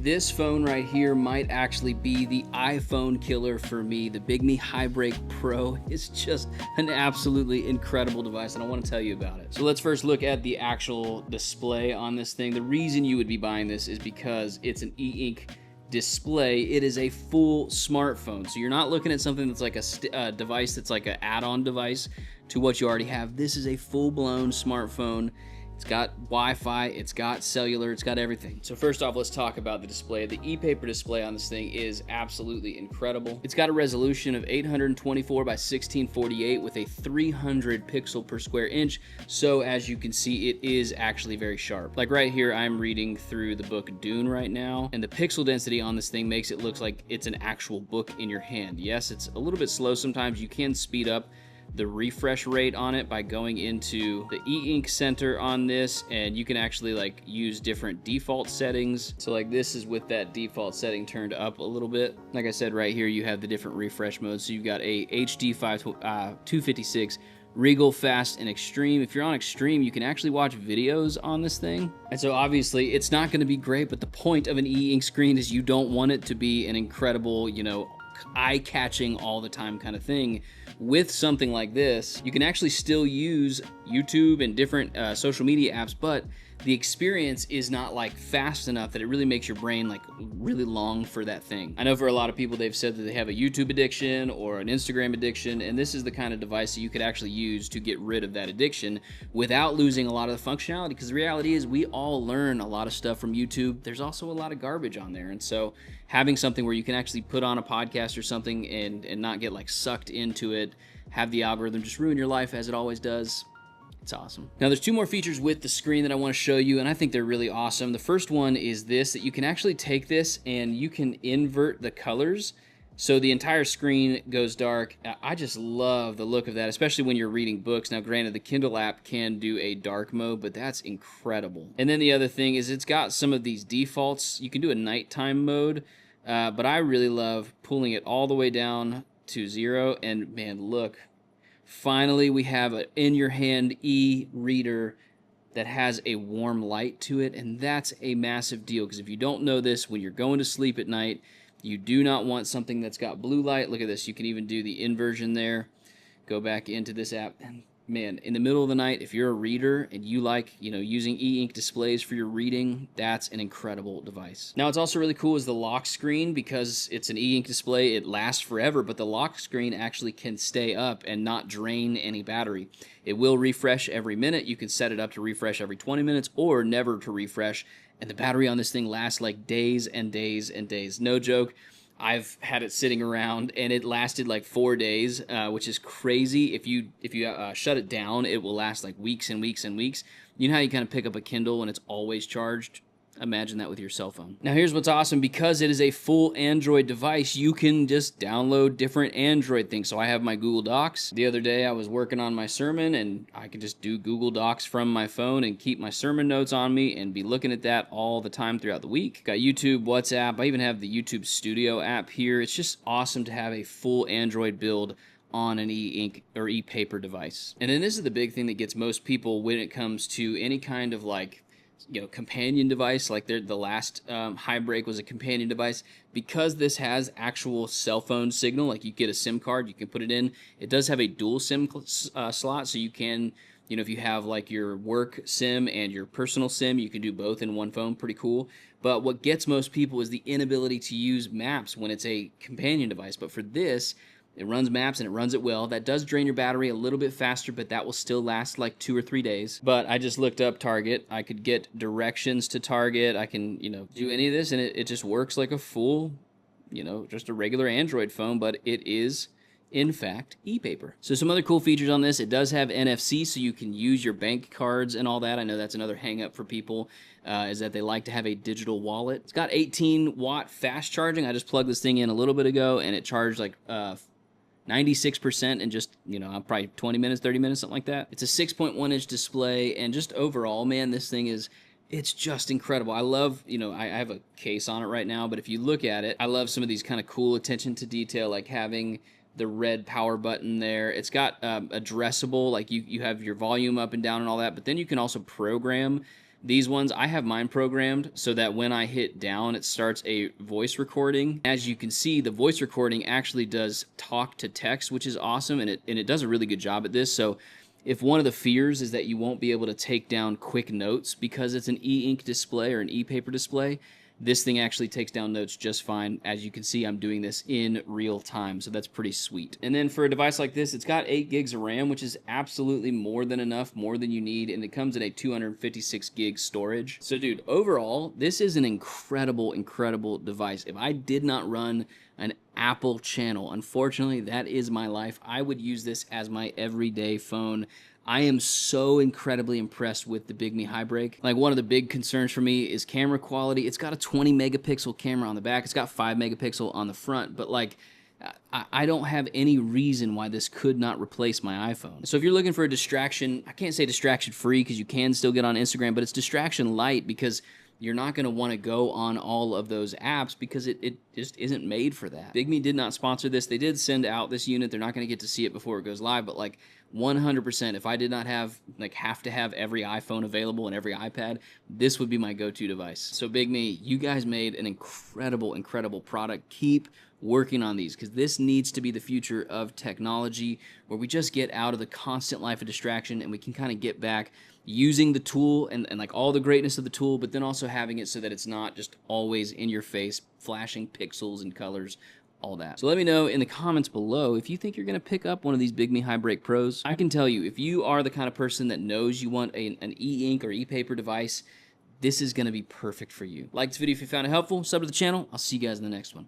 This phone right here might actually be the iPhone killer for me. The Bigme Hibreak Pro is just an absolutely incredible device, and I want to tell you about it. So let's first look at the actual display on this thing. The reason you would be buying this is because it's an e-ink display. It is a full smartphone, so you're not looking at something that's like a device that's like an add-on device to what you already have. This is a full-blown smartphone. It's got Wi-Fi, it's got cellular, it's got everything. So first off, let's talk about the display. The e-paper display on this thing is absolutely incredible. It's got a resolution of 824 by 1648 with a 300 pixel per square inch. So as you can see, it is actually very sharp. Like right here, I'm reading through the book Dune right now, and the pixel density on this thing makes it look like it's an actual book in your hand. Yes, it's a little bit slow sometimes. You can speed up the refresh rate on it by going into the e-ink center on this, and you can actually like use different default settings. So like this is with that default setting turned up a little bit. Like I said, right here you have the different refresh modes. So you've got a HD 256, Regal, Fast, and Extreme. If you're on Extreme, you can actually watch videos on this thing. And so obviously it's not going to be great, but the point of an e-ink screen is you don't want it to be an incredible, you know, eye-catching all the time kind of thing. With something like this, you can actually still use YouTube and different social media apps, but the experience is not like fast enough that it really makes your brain like really long for that thing. I know for a lot of people, they've said that they have a YouTube addiction or an Instagram addiction, and this is the kind of device that you could actually use to get rid of that addiction without losing a lot of the functionality, because the reality is we all learn a lot of stuff from YouTube. There's also a lot of garbage on there, and so having something where you can actually put on a podcast or something and not get like sucked into it, have the algorithm just ruin your life as it always does, it's awesome. Now there's two more features with the screen that I want to show you, and I think they're really awesome. The first one is this, that you can actually take this and you can invert the colors so the entire screen goes dark. I just love the look of that, especially when you're reading books. Now granted, the Kindle app can do a dark mode, but that's incredible. And then the other thing is it's got some of these defaults. You can do a nighttime mode, but I really love pulling it all the way down to 0, and man, look. Finally, we have an in-your-hand e-reader that has a warm light to it, and that's a massive deal, because if you don't know this, when you're going to sleep at night, you do not want something that's got blue light. Look at this. You can even do the inversion there. Go back into this app, and man, in the middle of the night, if you're a reader and you like, you know, using e-ink displays for your reading, that's an incredible device. Now, what's also really cool is the lock screen. Because it's an e-ink display, it lasts forever, but the lock screen actually can stay up and not drain any battery. It will refresh every minute. You can set it up to refresh every 20 minutes or never to refresh, and the battery on this thing lasts like days and days and days. No joke. I've had it sitting around and it lasted like 4 days, which is crazy. If you shut it down, it will last like weeks and weeks and weeks. You know how you kind of pick up a Kindle and it's always charged? Imagine that with your cell phone. Now here's what's awesome. Because it is a full Android device, you can just download different Android things. So I have my Google Docs. The other day I was working on my sermon and I could just do Google Docs from my phone and keep my sermon notes on me and be looking at that all the time throughout the week. Got YouTube, WhatsApp. I even have the YouTube Studio app here. It's just awesome to have a full Android build on an e-ink or e-paper device. And then this is the big thing that gets most people when it comes to any kind of like, you know, companion device. Like the last Hibreak was a companion device. Because this has actual cell phone signal, like you get a SIM card, you can put it in. It does have a dual SIM slot, so you can, you know, if you have like your work SIM and your personal SIM, you can do both in one phone. Pretty cool. But what gets most people is the inability to use Maps when it's a companion device. But for this, it runs Maps and it runs it well. That does drain your battery a little bit faster, but that will still last like 2 or 3 days. But I just looked up Target. I could get directions to Target. I can, you know, do any of this, and it just works like a full, you know, just a regular Android phone, but it is, in fact, e-paper. So some other cool features on this, it does have NFC, so you can use your bank cards and all that. I know that's another hang-up for people, is that they like to have a digital wallet. It's got 18-watt fast charging. I just plugged this thing in a little bit ago, and it charged like 96% in just, you know, probably 20 minutes, 30 minutes, something like that. It's a 6.1-inch display, and just overall, man, this thing is, it's just incredible. I love, you know, I have a case on it right now, but if you look at it, I love some of these kind of cool attention to detail, like having the red power button there. It's got addressable, like you have your volume up and down and all that, but then you can also program These ones, I have mine programmed so that when I hit down, it starts a voice recording. As you can see, the voice recording actually does talk to text, which is awesome, and it does a really good job at this. So if one of the fears is that you won't be able to take down quick notes because it's an e-ink display or an e-paper display, this thing actually takes down notes just fine. As you can see, I'm doing this in real time, so that's pretty sweet. And then for a device like this, it's got 8 gigs of RAM, which is absolutely more than enough, more than you need, and it comes in a 256 gig storage. So dude, overall, this is an incredible, incredible device. If I did not run an Apple channel, unfortunately, that is my life. I would use this as my everyday phone. I am so incredibly impressed with the Bigme Hibreak. Like, one of the big concerns for me is camera quality. It's got a 20 megapixel camera on the back. It's got 5 megapixel on the front, but like, I don't have any reason why this could not replace my iPhone. So if you're looking for a distraction, I can't say distraction free because you can still get on Instagram, but it's distraction light because you're not going to want to go on all of those apps because it just isn't made for that. Bigme did not sponsor this. They did send out this unit. They're not going to get to see it before it goes live, but like 100%, if I did not have to have every iPhone available and every iPad, this would be my go-to device. So Bigme, you guys made an incredible, incredible product. Keep working on these because this needs to be the future of technology, where we just get out of the constant life of distraction and we can kind of get back using the tool and like all the greatness of the tool, but then also having it so that it's not just always in your face, flashing pixels and colors, all that. So let me know in the comments below if you think you're gonna pick up one of these Bigme Hibreak Pros. I can tell you, if you are the kind of person that knows you want an e-ink or e-paper device, this is gonna be perfect for you. Like this video if you found it helpful, sub to the channel. I'll see you guys in the next one.